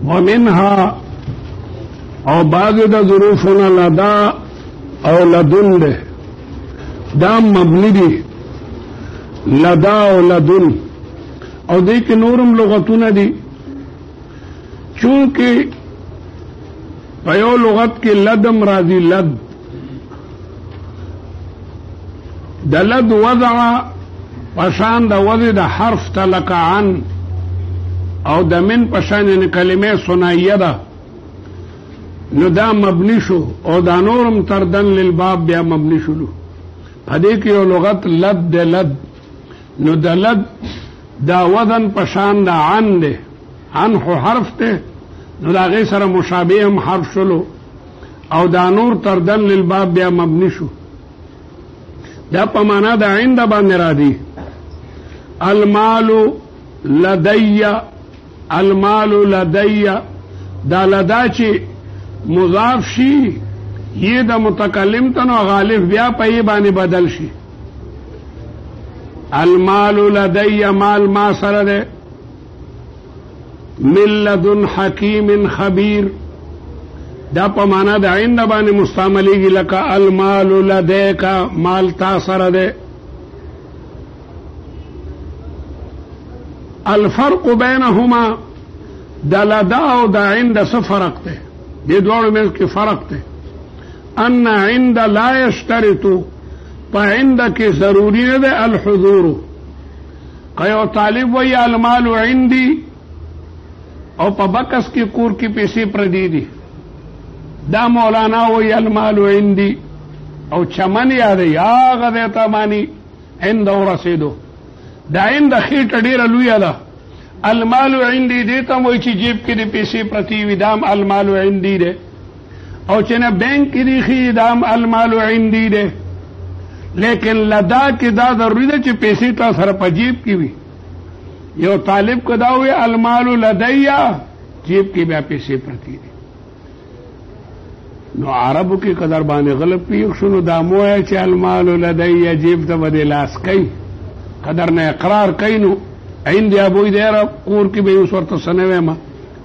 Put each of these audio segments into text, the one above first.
ومنها او بعض د ظروفنا لدا او لدن ده دا مبنی دی لدا او لدن او دې کې نورم لغتونه دي چونکه په یو لغت کې لدم راځي لد د لد وضع پشان د وضع د حرف تلک عن او د من پشان کلمه ثنائیه ده نو دا مبنی شو او دا نورم تردن للباب بیا مبنی شلو پدې کې یو لغت لد د لد نو د لد دا وزن پشان دا عن ده عن خو حرف ده نو دا غي سره مشابه هم حرف شلو او دا نور تردن للباب بیا مبنی شو دا په معنا د عند باندې را دي المال لدي المال لدي دا لدا چې مضاف شي یہ دا متکلم تنو غالب بیا په یې باندې بدل شي المال لدي مال ما سره ده من لدن حکیم خبیر دا په معنا د عند باندې مستعملېږي لکه المال لديك مال تا سره ده الفرق بينهما دا لدا او دا عند څه فرق ده دې دوړو مې کې فرق ده ان عند لا يشترط فعند کې ضروري نه ده الحضور قيو طالب وي المال عندي او په بکس کې کور کې پیسې پردي دي دا مولانا وي المال عندي او چمن یاد یا غده تمانی عند ورسیدو دا عند خېټ ډیره لوی ده المال عندي دې ته وای چې جیب کې دې پیسې پرتی وي دام المال عندي ده او چې نه بینک کې دې خې دام المال عندي ده لیکن لدا کې دا ضروري ده چې پیسې تا سره په جیب کې وي یو طالب کو دا وي المال لدیا جیب کې بیا پیسې پرتی دي نو عربو کې قدر باندې غلط پیښ شنو دا موه چې المال لدیا جیب ته بده لاس کوي قدر نه اقرار کوي نو عندي ابوي دې رب کور کې به اوس ورته سنوي ما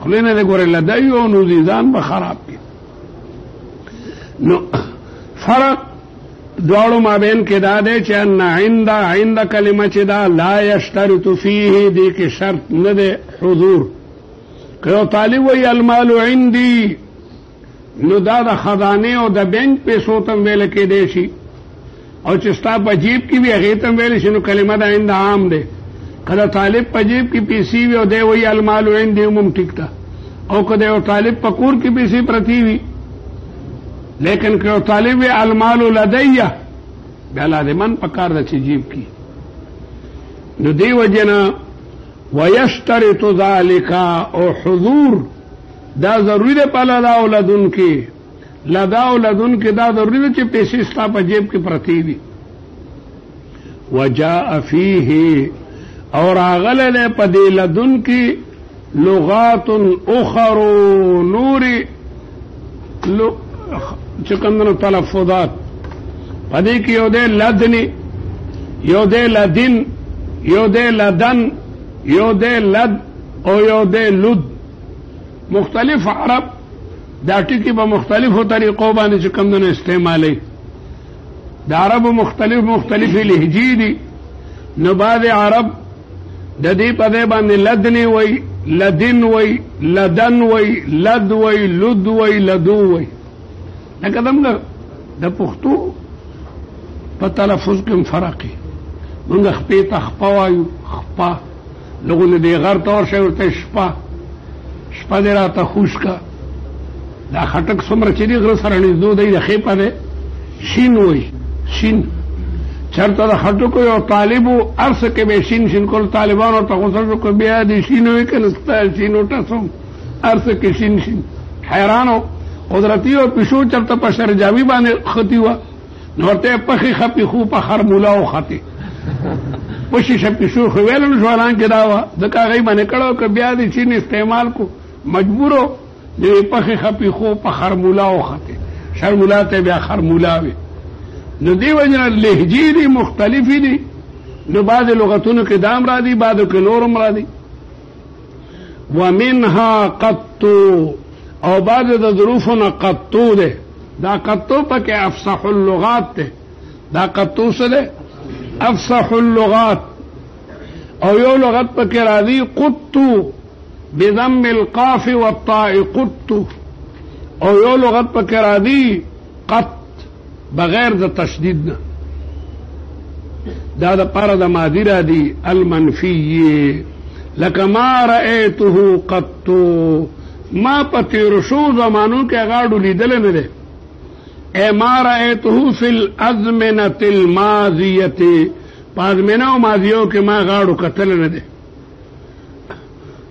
خلینه دې ګوره لدیا نو ځان به خراب کی نو فرق دوړو مابین کې دا دی چې ان عند کلمه چې دا لا یشترط فيه دې کې شرط نه ده حضور که طالب وي المال عندي نو دا د خزانه او د بینک پیسو تم ویل کې دی شي او چې ستا په جیب کې وي هغه تم ویل شي نو کلمه دا عند عام ده کله طالب په جیب کې پیسې وي او دی وي المال عندي هم ټیک ده او کله یو طالب په کور کې پیسې پرتی وي لیکن که طالب المال لدیه بیا لازمن پکار د چې جیب کی نو دی وجنا ويشترط ذلك او حضور دا ضروری ده په لدا اولادن کې لدا اولادن کې دا ضروری ده چې پیسې ستا په جیب کې پرتی وي وجاء فيه اور اغله په دې لدن کې لغات اخرى نور چکندنو تلفظات پدې کې یو دې لدنی یو دې لدن یو دې لدن یو دې لد او یو دې لد مختلف عرب دا ټکی په مختلفو طریقو باندې چکندنو استعمالي دا عرب مختلف لهجې دي نو بعض عرب د دې په دې باندې لدنی وای لدن وای لدن وای لد وای لد وای لدو وای لکه دمګه د پښتو په تلفظ کې فرق دی موږ خپې ته خپا وایو خپا لغونه دی غر تور شي ورته شپه شپه دې راته خوش کا دا خټک څومره چې دی غره سره نږدې دی د خې په شین وای شین چرته د خټکو یو طالبو ارس کې به شین کول طالبانو ته غوسه کو بیا دې شین وای کنه ستاسو شین وټسم ارس کې شین حیرانو قدرتی او پښو چرته په شرجاوی باندې ختی و نورته پخې خپې خو په خر مولا او ختی پښې شپې شو خو ویل نو ځوان کې دا و د کاغی باندې کړه ک بیا دې چین استعمال کو مجبورو دې پخې خپې خو په خر مولا او ختی شر مولا ته بیا خر مولا وي نو دی وجه لهجې دي مختلفې دي نو بعض لغتونو کې دام را دي بعضو کې نورم را دي ومنها قط او بعض د ظروفنا قطو ده دا قطو پکې افصح اللغات ده دا قطو څه ده افصح اللغات او یو لغت پکې راځي قطو بضم القاف والطاء قط او یو لغت پکې راځي قط بغیر د تشدید نه دا د پاره د ماضی را دي المنفی لکه ما رأیته قط ما پتیر شو زمانو کې غاړو لیدل نه ده اے ما رأیته فی الازمنة الماضیه پازمنه او ماضیو کې ما غاړو کتل نه ده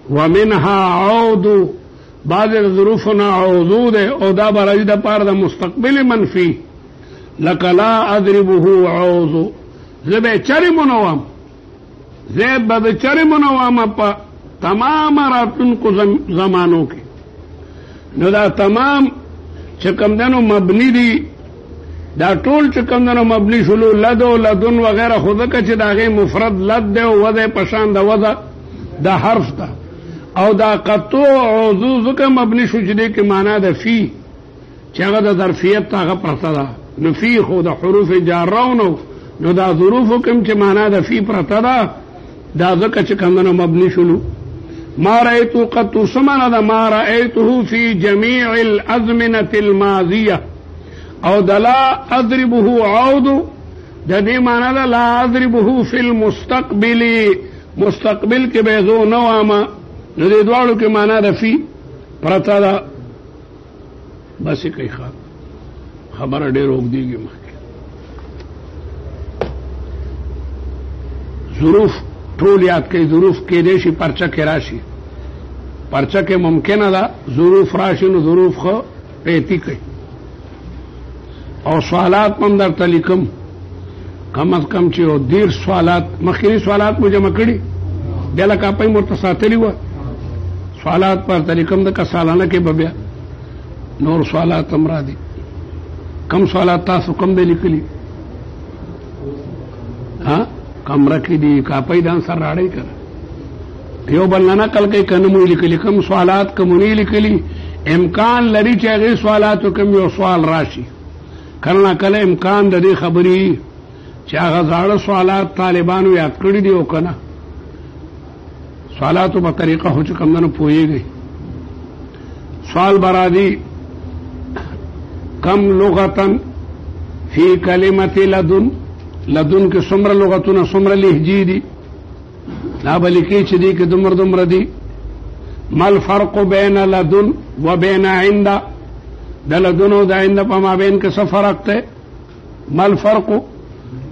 ومنها عود بعض ظروفنا عوضو ده او دا برای د پاره د مستقبل منفی لکه لا اضربه عوض زبه چری منوام زیب به چری منوام په تمام راتونکو زمانو کې نو دا تمام چې کوم دنو مبني دي دا ټول چې کوم دنو مبني شلو لدو لدن وغیرہ خود که چې داغه مفرد لد ده او وضع پشان د وضع د حرف ده او دا قطو عوضو ځکه مبني شو چې دې کې معنا ده فی چې هغه د ظرفیت هغه پرته ده نو فی خو د حروف جاره نو دا ظروف کوم چې معنا ده فی پرته ده دا ځکه چې کوم دنو مبني شلو ما رأيته قط سمعنا ده ما رأيته في جميع الأزمنة الماضية او ده لا أضربه عود ده دي معنى ده لا أضربه في المستقبل مستقبل کې بيزو نواما نو دي دوارو کې معنى ده في پرتا ده بس کوي خبر ډېر وګديږي مخکې ظروف ټول یاد کوي ظروف کې دې شي پرچا کې راشي پرچا کې ممکنه ده ظروف راشي نو ظروف خو پیتی کوي او سوالات هم درته لیکم کم از کم چې او دیر سوالات مخکې سوالات مو جمع کړي بیا لکه په مرته ساتلی و سوالات پر طریقم د کسالانه کې بیا نور سوالات هم را دي کم سوالات تاسو کم دی لیکلي ها کمره کې دي کاپۍ دان سر راړی کړه یو بل نه نقل کوي کنه مو لیکلي کم سوالات کومونی لیکلي امکان لري چې هغه سوالاتو کوم یو سوال راشي کله کله امکان د دې خبرې چې هغه ځاړه سوالات طالبانو یاد کړی دي او کنه سوالاتو په طریقه هو چې کوم نه پوهیږي سوال برادي کم لغتن فی کلمت لدن لدن کې څومره لغتونه څومره لهجې دي لا بلکې چې دي کې دمر دي ما الفرق بین لدن و بین عند د لدن او د عند په مابین کې څه فرق دی ما الفرق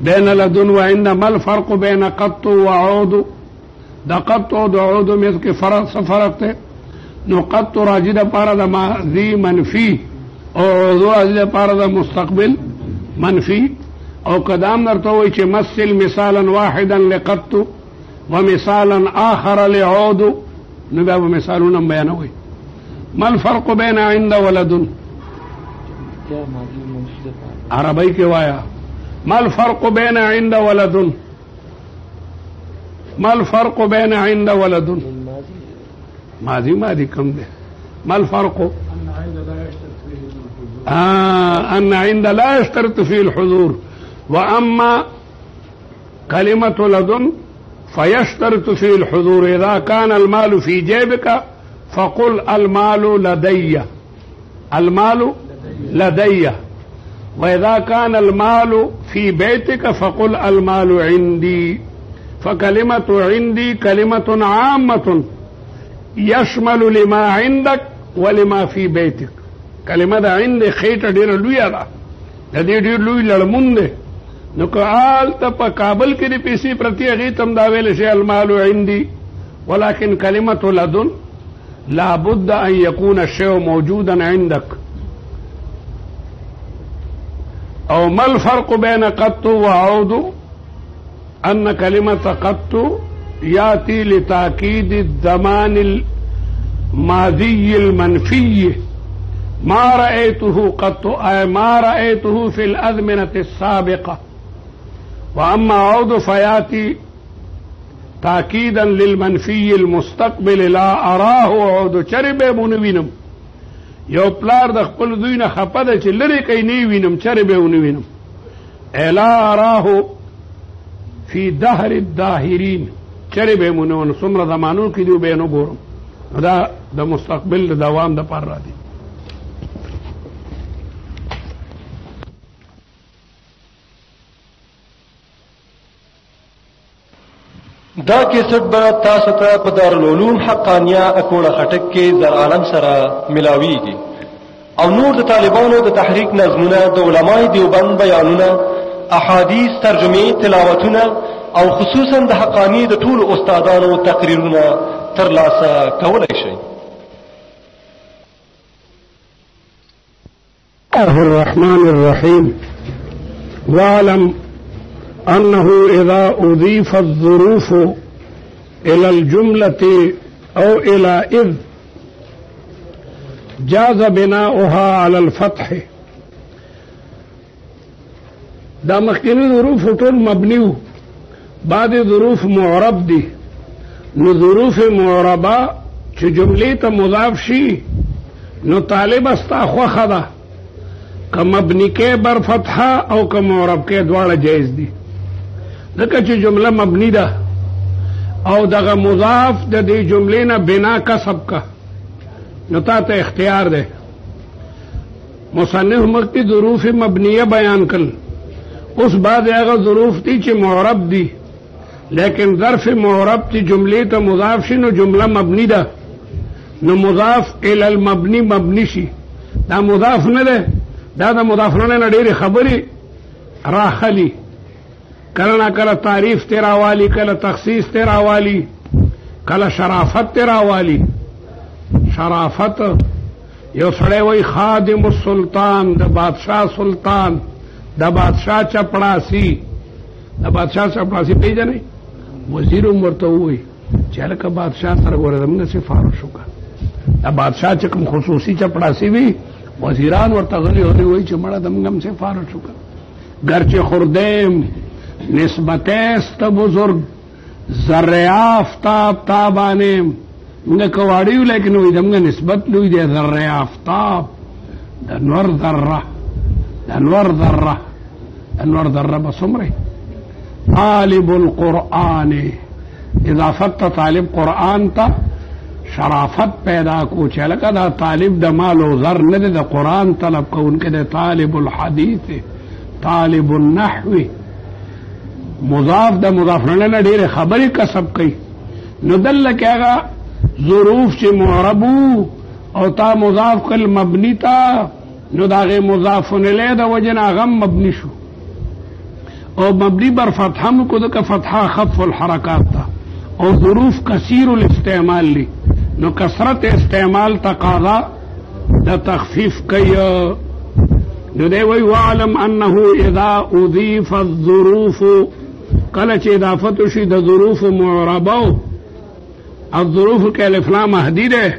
بین لدن و عند ما الفرق بین قط و عود د قط او د عود مې کې څه فرق دی نو قط راجی د پاره د ماضی منفی او عود راجی د پاره د مستقبل منفی او قدام درته وای چې مثل مثالا واحدا لقط ومثالا آخر لعود نو بیا مثالونه بیانوي ما الفرق بين عند ولد عربی کې وایا ما الفرق بين عند ولد ما الفرق بين عند ولد ماضي کم ده ما الفرق ان عند لا يشترط فيه الحضور وأما كلمة لدن فيشترط فيه الحضور إذا كان المال في جيبك فقل المال لدي المال لدي وإذا كان المال في بيتك فقل المال عندي فكلمة عندي كلمة عامة يشمل لما عندك ولما في بيتك كلمة عندي خيطة دير لويا دا دير لوي للمون ده نو قال ته په کابل کې د پیسې پرتی هغه تم دا ویل شي المال عندي ولكن كلمة لدن لابد ان يكون الشيء موجودا عندك او ما الفرق بين قط وعود ان كلمة قط ياتي لتأكيد الزمان الماضي المنفي ما رأيته قط أي ما رأيته في الأزمنة السابقة وأما عود فياتي تاکیدا للمنفی المستقبل لا اراه او د چربه مونوینم یو پلار د خپل دوی نه خپه ده چې لري کوي نه وینم چربه ونوینم الا اراه فی دهر الداهرین چربه مونون څومره زمانو کې دی به نو ګورم دا د مستقبل د دوام د پر را دي دا کیسټ به تاسو ته په دارالعلوم حقانیه اکوړه خټک کې زر عالم سره ملاویږي او نور د طالبانو د تحریک نظمونه د علماء دیوبند بیانونه احادیث ترجمه تلاوتونه او خصوصا د حقانی د ټول استادانو تقریرونه ترلاسه کولای شئ. الله الرحمن الرحيم واعلم أنه إذا أضيف الظروف إلى الجملة أو إلى إذ جاز بناؤها على الفتح. دا مخکنی ظروف ټول مبنیو بعد ظروف معرب دي نو ظروف معربه چې جملې ته مضاف شي نو طالب استا خوخه ده که مبنی کې بر فتحه او که معرب کې دواړه جایز دي ځکه چې جمله مبنی ده او دغه مضاف د دې جملې نه بنا کسب کا نو تا ته اختیار ده. مصنف مخکې ظروف مبنیه بیان کړل اوس بعد هغه ظروف دي چې معرب دي لیکن ظرف معرب چې جملې ته مضاف شي نو جمله مبنی ده نو مضاف الی المبنی مبنی شي دا مضاف نه ده دا د مضاف نه ډېرې خبرې راخلي کله نه کله تعریف تیرا والی کله تخصیص تیرا والی کله شرافت تیرا والی شرافت یو سړی وای خادم السلطان د بادشاہ سلطان د بادشاہ چپړاسی د بادشاہ چپړاسی پیژنې وزیر ورته وای چې لکه بادشاہ سره ورته سفارش وکړه د بادشاہ چې کوم خصوصي چپړاسی وي وزیران ورته غلي وای چې مړه دمغم سفارش وکړه گرچه خوردیم نسبت است بزرگ ذره آفتاب تابانیم منگا کواڑیو لیکن وی دمگا نسبت لوی دے ذره آفتاب دنور ذره دنور ذره دنور ذره بسمره طالب القرآن اضافت طالب قرآن تا شرافت پیدا کو چلکا دا طالب دا مال و ذر ندے دا قرآن طلب کو ان کے دے طالب الحدیث طالب النحوی مضاف دا مضاف نه ډېرې خبرې کسب کوي نو دل کې هغه ظروف چې معربو او تا مضاف کل مبنی تا نو دا غي مضاف الیه د وجه نه هغه مبنی شو او مبنی بر فتحه مو کو د فتحه خف الحرکات تا او ظروف کثیر الاستعمال لی نو کثرت استعمال تقاضا د تخفیف کوي نو دی وی واعلم انه اذا اضيف الظروف کله چې اضافت شي د ظروف معربه الظروف کې الف لام مهدی ده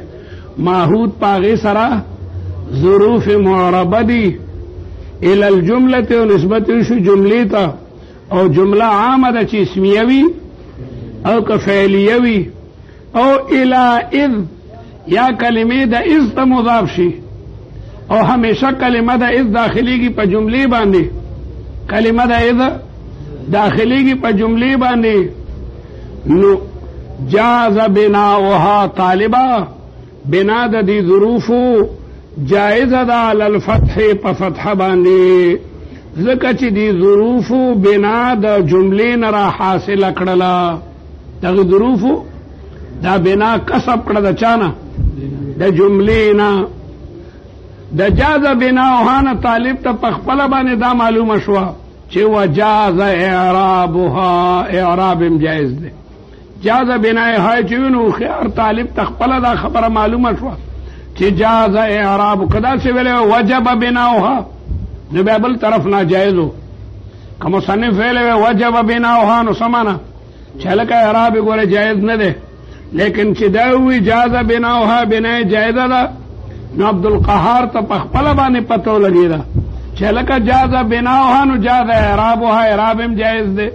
ماحود پاغه سره ظروف معربه دي الى الجمله او نسبت شي جملې ته او جمله عامه ده چې اسمیه وي او که فعلیه وي او الى اذ یا کلمې د اذ ته مضاف شي او همیشه کلمه د اذ داخليږي په جملې باندې کلمه د اذ داخليږي په جملې باندې نو جاز بناؤها طالبا بنا د دې ظروف جائزه ده علی الفتح په فتح باندې ځکه چې دې ظروف بنا د جملې نه را حاصل کړله دغه ظروف دا بنا کسب کړه د چانه د جملې نه د جاز بناؤها نه طالب ته په خپل باندې دا معلومه شوه چې وجاز اعرابها اعراب جائز ده جاز بناؤها چې نو خيار طالب تخپل دا خبره معلومه شو چې جاز اعراب کدا څه ویل وجب بناؤها نو به بل طرف ناجایزو کوم صنف ویل وجب بناؤها نو سمانا چې لکه اعراب ګوره جائز نه ده لیکن چې دا وی جاز بناؤها بنا جائز ده نو عبد القهار ته خپل باندې پتو لګی دا چې لکه جاز بناؤها نو جاز اعرابها اعرابم جائز ده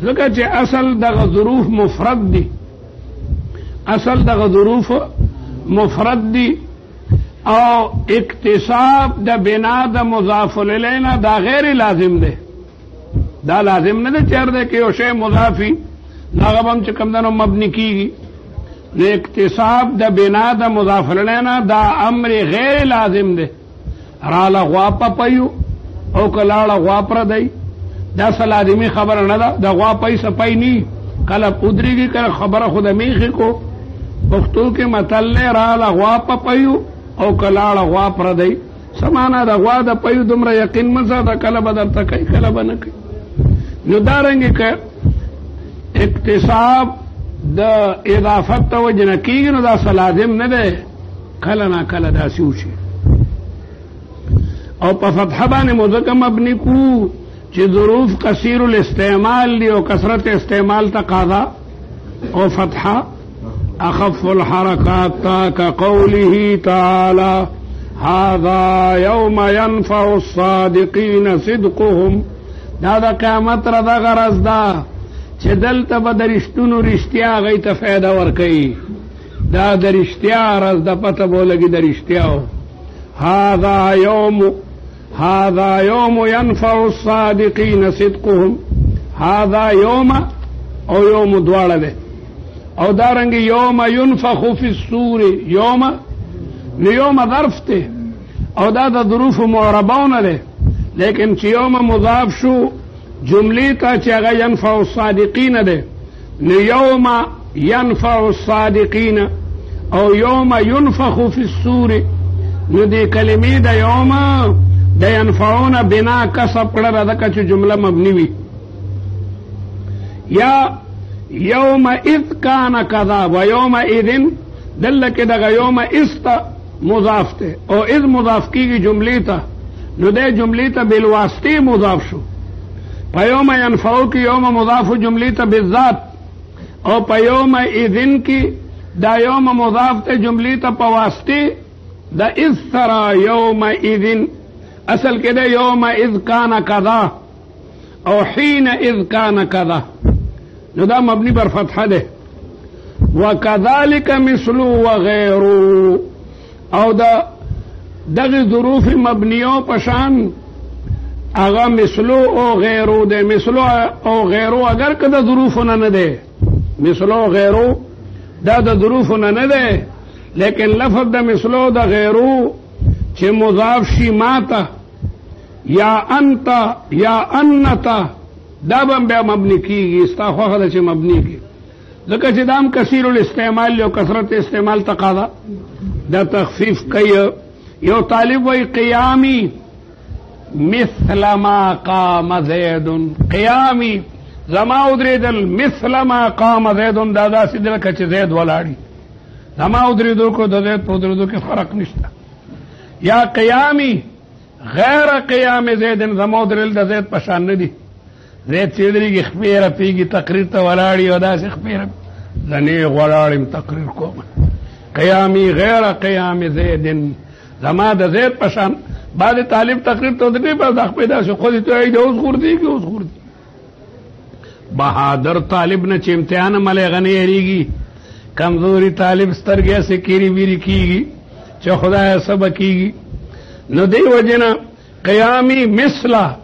ځکه چې اصل دغه ظروف مفرد دي، اصل دغه ظروف مفرد دي او اکتساب د بنا د مضاف الیه نه دا غیر لازم دی، دا لازم نه دی چیر دی کې یو شی مضافي هغه هم چې کوم دنو مبني کیږي. نو اکتساب د بنا د مضاف الیه نه دا امر غیر لازم دی. راله غوا پپیو او کلاړه غوا پردی دا لازمي خبره نه ده، د غوا پی سپی نی کله ادریږي کله خبره خود میخي کو. پښتو کې متل راله غوا پپیو او کلاړه غوا پردی سمانه د غوا د پیو دومره یقین مزه ده کله به درته کوي کله به نه کوي. نو دارنګې که اکتساب د اضافت ته وجه نه کېږي نو دا لازم نه دی، کله نا کله داسې وشي. او په فتحه باندې مو ځکه مبني کو چې ظروف کثیر الاستعمال دي او کثرت استعمال تقاضا او فتحه اخف الحركات كقوله تعالى هذا يوم ينفع الصادقين صدقهم. دا د قیامت را دا غرض دا چې دلته به د رښتونو رښتیا هغوی ته فایده ورکوي، دا د رښتیا رض د پته به ولګي د رښتیاو. هذا يوم ينفع الصادقين صدقهم. هذا يوم او يوم دواړه ده او دارنګ يوم ينفخ في الصور. يوم نو يوم ظرف ته او دا د ظروف معربونه ده، لیکن چې يوم مضاف شو جملې ته چې هغه ينفع الصادقين ده نو يوم ينفع الصادقين او يوم ينفخ في الصور. نو دې کلمې د يوم د ينفعون بنا کسب کړه راځه چې جمله مبني وي. یا يومئذ كان كذا ويومئذ دلک دغه يوم است مضاف ته او اذ مضاف کیږي جملې ته نو د جملې ته بالواسطه مضاف شو. په يوم ينفعو کې يوم مضاف جملې ته بالذات او په يومئذ کې دا يوم مضاف ته جملې ته په واسطه د اذ ترى يومئذ اصل کې دا يومئذ كان كذا او حينئذ كان كذا نو دا مبني بر فتحه ده. وكذلك مثل وغيره او دا دغه ظروف مبنیو پشان اغا مثلو او غیرو ده. مثلو او غیرو اگر که دا ظروفونه نه ده، مثلو او غیرو دا د ظروفونه نه ده، لیکن لفظ دا مثلو دا غیرو چې مضاف شي ماته یا انت یا انتا دا بم بیا مبنی کیږي. ستا خوښه ده چې مبنی کی ځکه چې دام کثیر الاستعمال یو کثرت استعمال تقاضا دا تخفیف کوي. یو طالب وی قیامی مثل ما قام زید. قیامی زما ودریدل مثل ما قام زید دا داسې دی لکه چې زید ولاړي. زما ودریدو کو د زید په ودریدو کې فرق نشته. یا قیامی غیر قیام زید زما ودریدل د زید په شان نه دي. زید چې درېږي خپېره پیږي تقریر ته ولاړي او داسې خپېره زنې ولاړم تقریر کوم. قیامی غیر قیام زید زما د زید په شان. بعد طالب تقریر ته ودرېږي بس د خپې داسې خودې ته وایي اوس غورځېږي اوس غورځي. بهادر طالب نه چې امتحان ملی هغه نه یېرېږي، کمزوري طالب سترګې هسې کیري ویري کېږي چې خدایه څه به کېږي. نو دې وجې نه قیامي مثله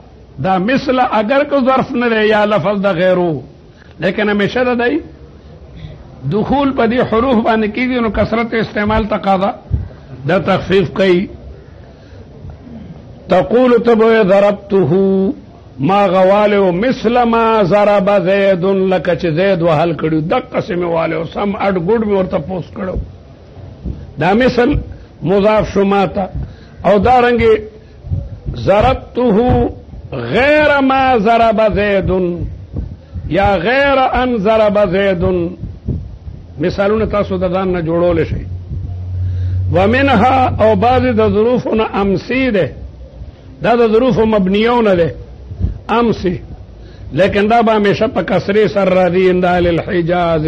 دا مثل اگر کو ظرف نه دی یا لفظ د غیرو، لیکن همیشه د دی دخول په دې حروف باندې کېږي نو کثرت استعمال تقاضا دا تخفیف کوي. تقول تبو ضربته ما غواله مثل ما ضرب زید لکه چې زید وهل کړو دقه سمې واله سم اډ ګډ مې ورته پوس کړو. دا مثل مضاف شو ماته او دارنګې ضربته غیر ما ضرب زید یا غیر ان ضرب زید. مثالونه تاسو د ځان نه جوړول شي. ومنها او بعض د ظروفونه امسی ده، دا د ظروف مبنیونه ده امسی، لیکن دا به همیشه په کسرې سره راځي. عند اهل الحجاز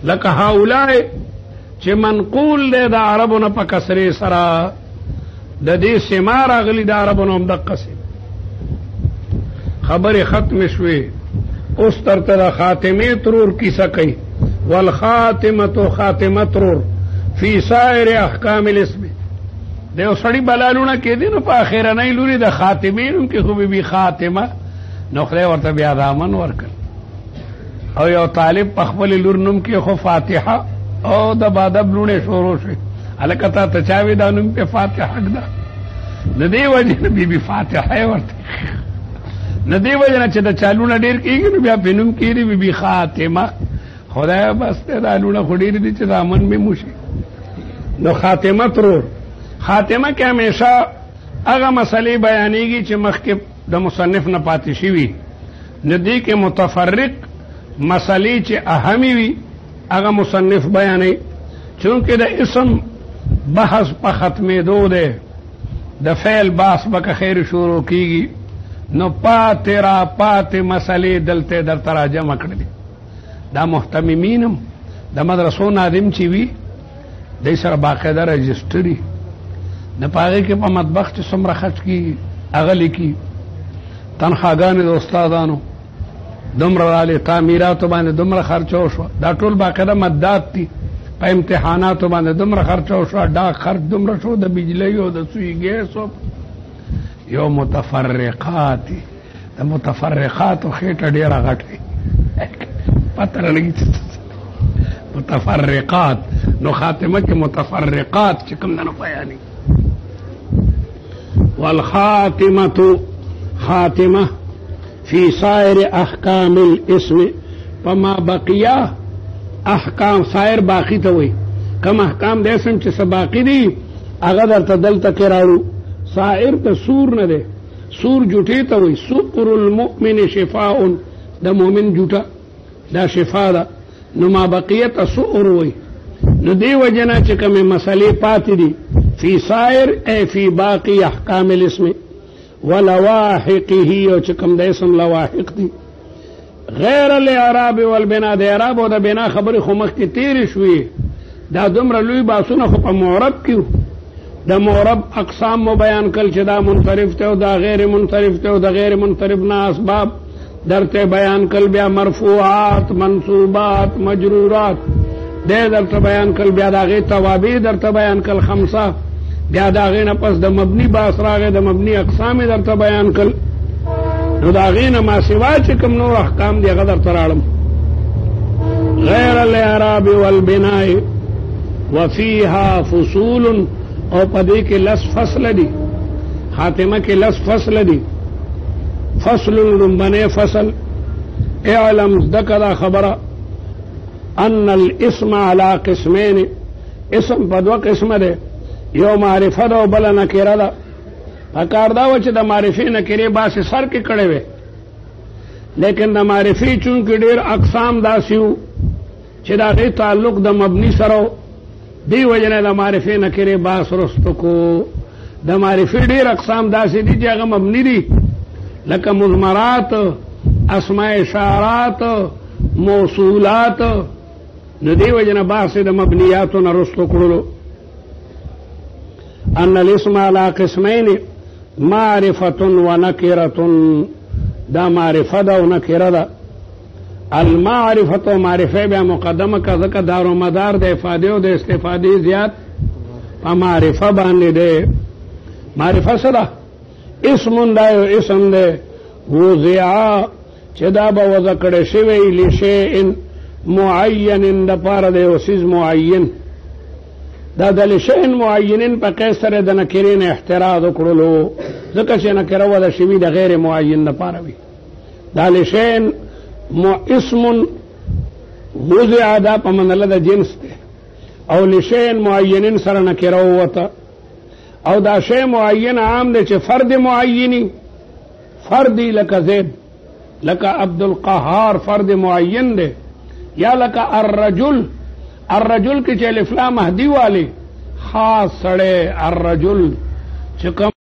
لکه هؤلاء چې منقول دی د عربو نه په کسرې سره د دې سما راغلي د عربو نه هم دقسې خبرې ختم شوې. اوس ترته د خاتمې ترور کیسه کوي والخاتمه خاتمه ترور فی سائر احکام الاسم د یو سړي بلالونه کېدي نو په اخرنۍ لوري د خاتمې نوم کې خو بي خاتمه نو خدای ورته بیا دامن ورکړ او یو طالب په خپل لور نوم کې خو فاتحه او د بادب لونه شروع شي الکه تا ته چاوي دا نوم په فاتحه ده د دې وجه بي بي فاتحه ورته د دې وجه چې د چالونه ډیر کېږي نو بیا په نوم کې بي بي خاتمه خدای بس ته دا لونه خډیر دي چې دامن می موشي نو خاتمه ترور خاتمه کې همیشه هغه مسلې بیانېږي چې مخکې د مصنف نه پاتې شوي نو دې کې متفرق مسلې چې اهمي وي هغه مصنف بیانوي چونکې د اسم بحث په ختمېدو دی د فعل باس به که خیر شروع کېږي نو پاتې را پاتې مسلې دلته در تراجمه کړلې دا محتممینم د مدرسو ناظم چې وي دی سره باقاعده رجسټري نه پاغې کې په مطبخ چې څومره خرچ کېږي هغه لیکي تنخواګانې د استادانو دومره رالې تعمیراتو باندې دومره خرچه وشوه دا ټول باقاعده مدات دي په امتحاناتو باندې دومره خرچه وشوه ډاک خرچ دومره شو د بجلۍ او د سوی ګیسو یو متفرقات د متفرقاتو خېټه ډېره غټه پته رالګي متفرقات نو خاتمه کې متفرقات چې کوم نه بیانې والخاتمه خاتمه فی سائر احکام الاسم فما بقیا احکام سائر باقی ته وي کم احکام د اسم چې باقی دي هغه درته دلته کې راړو سائر ته سور نه دی سور جوټې ته وي سقر المؤمن شفاء د مؤمن جوټه دا شفا ده نو ما بقیت سؤر وي نو دی وجنا چې کومه مسلې پاتې دي فی سائر ای فی باقی احکام الاسم ولواحقه او چې کوم د اسم لواحق دي غیر الاعراب والبناء د اعراب او د بنا خبره خو مخکې تیر شوې دا دومره لوی باسونه خو په معرب کې د معرب اقسام مو بیان کړل چې دا منصرف ته او دا غیر منصرف ته او د غیر منصرف نه اسباب درته بیان کل بیا مرفوعات منصوبات مجرورات دې درته بیان کل بیا دا غي توابع درته بیان کل خمسه بیا دا غي نه پس د مبني باس راغې د مبني اقسام درته بیان کل نو دا غي نه ما سوا چې کوم نور احکام دی غدر تراړم غیر الاعراب والبناء وفيها فصول او پدې کې لس فصل دي خاتمه کې لس فصل دي فصل لنبني فصل اعلم ذكر خبر ان الاسم على قسمين اسم په دوه قسمه ده یو معرفه ده او بل نکره ده پکار دا و چې د معرفې نکرې باسي سر کې کړې وي لیکن د معرفې چونکې ډېر اقسام داسې وو چې دا غي تعلق د مبني سره دی وجنه د معرفې نکرې باس رستو کو د معرفې ډېر اقسام داسې دي چې هغه مبني دي لکه مضمرات اسماء اشارات موصولات نو دی وجنه باسي د مبنيات نرستو کړلو ان الاسم على قسمين معرفة ونكرة دا معرفة دا ونكرة دا المعرفة معرفة بیا مقدمه کا ذکر دار و مدار دا افاده و دا استفاده زیاد معرفة باندې ده معرفة صدا اسم دا یو اسم ده وضعا چې دا به وضع کړی شوی لشیء معین د پاره د یو څیز معین دا د لشیء معین په قیاس سره د نکرې نه احتراز وکړلو ځکه چې نکره وضع شوي د غیر معین د پاره وي دا لشیء اسم وضع دا په منله د جنس ده او لشیء معین سره نکره ووته او دا شی معین عام دی چې فرد معینی فردی لکه زید لکه عبد القهار فرد معین دی یا لکه الرجل کی چې الف لام مهدی والی خاص سړی الرجل چې کوم